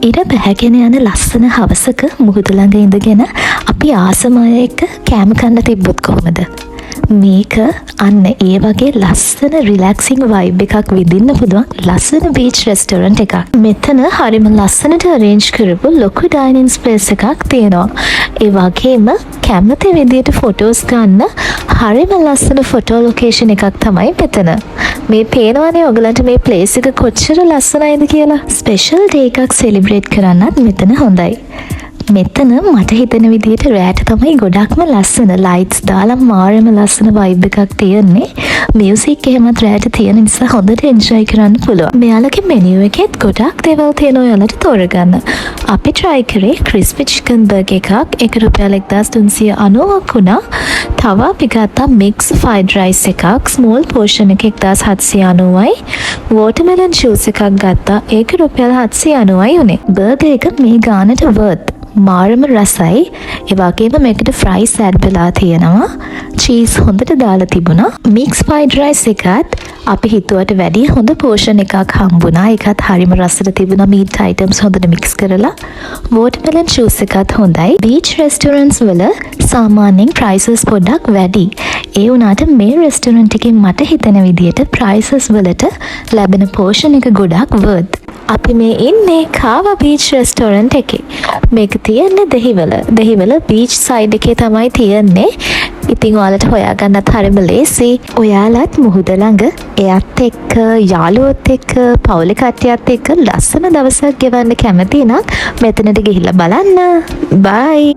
ඉර බැහැගෙන යන ලස්සන හවසක මුහුද ළඟ ඉඳගෙන අපි ආසම අය එක්ක කෑම කන්න තිබ්බොත් කොහොමද? මේක අන්න ඒ වගේ ලස්සන රිලැක්සිං වයිබ් එකක් විඳින්න පුළුවන් ලස්සන බීච් රෙස්ටොරන්ට් එකක්. මෙතන හරිම ලස්සනට අරේන්ජ් කරපු ලොකු ඩයිනින් ස්පේස් එකක් තියෙනවා. ඒ වගේම කැමති විදියට ෆොටෝස් ගන්න හරිම ලස්සන ෆොටෝ ලොකේෂන් එකක් තමයි මෙතන. මේ පේනවනේ ඔයගලන්ට මේ ප්ලේස් එක කොච්චර ලස්සනයිද කියලා. ස්පෙෂල් ඩේ එකක් සෙලිබ්‍රේට් කරන්නත් මෙතන හොඳයි. මෙතන මට හිතෙන විදිහට රෑට තමයි ගොඩක්ම ලස්සන ලයිට්ස් දාලා මාරම ලස්සන වයිබ් එකක් තියෙන්නේ. මියුසික් එහෙමත් රෑට තියෙන නිසා හොඳට එන්ජොයි කරන්න පුළුවන්. මෙයාලගේ මෙනියු එකෙත් ගොඩක් දේවල් තියෙනවා ඔයාලට තෝරගන්න. අපි try කරේ ක්‍රිස්පි චිකන් බර්ගර් එකක්. ඒක රුපියල් 1390ක් වුණා. තව අපි ගත්තා මික්ස් ෆ්‍රයිඩ් රයිස් එකක්. ස්මෝල් පෝෂන් එක 1790යි. වෝටර්මෙලන් ජූස් එකක් ගත්තා. ඒක රුපියල් 790යි උනේ. බර්ගර් එක මේ ගානට worth. මාරම රසයි. ඒ වගේම මේකට ෆ්‍රයිස් ඇඩ් වෙලා තියෙනවා. චීස් හොඳට දාලා තිබුණා. මික්ස් ෆ්‍රයිඩ් රයිස් එකත් අපි හිතුවට වැඩිය හොඳ පෝෂන් එකක් හම්බුණා. ඒකත් හරිම රසට තිබුණා. මීට් අයිටම්ස් හොඳට මික්ස් කරලා. වෝටර්මෙලන් ජූස් එකත් හොඳයි. බීච් රෙස්ටොරන්ට්ස් වල සාමාන්‍යයෙන් ප්‍රයිසස් පොඩ්ඩක් වැඩි. ඒ වුණාට මේ රෙස්ටොරන්ට් එකේ මට හිතෙන විදිහට ප්‍රයිසස් වලට ලැබෙන පෝෂන් එක ගොඩක් worth. අපි මේ ඉන්නේ කාවා බීච් රෙස්ටොරන්ට් එකේ. මේක තියෙන්නේ දෙහිවල බීච් සයිඩ් එකේ තමයි තියෙන්නේ. ඉතින් ඔයාලට හොයාගන්නත් හරිම ලේසි. ඔයාලත් මුහුද ළඟ එයත් එක්ක යාළුවොත් එක්ක පවුලේ කට්ටියත් එක්ක ලස්සන දවසක් ගෙවන්න කැමති නම් මෙතනට ගිහිල්ලා බලන්න. බයි.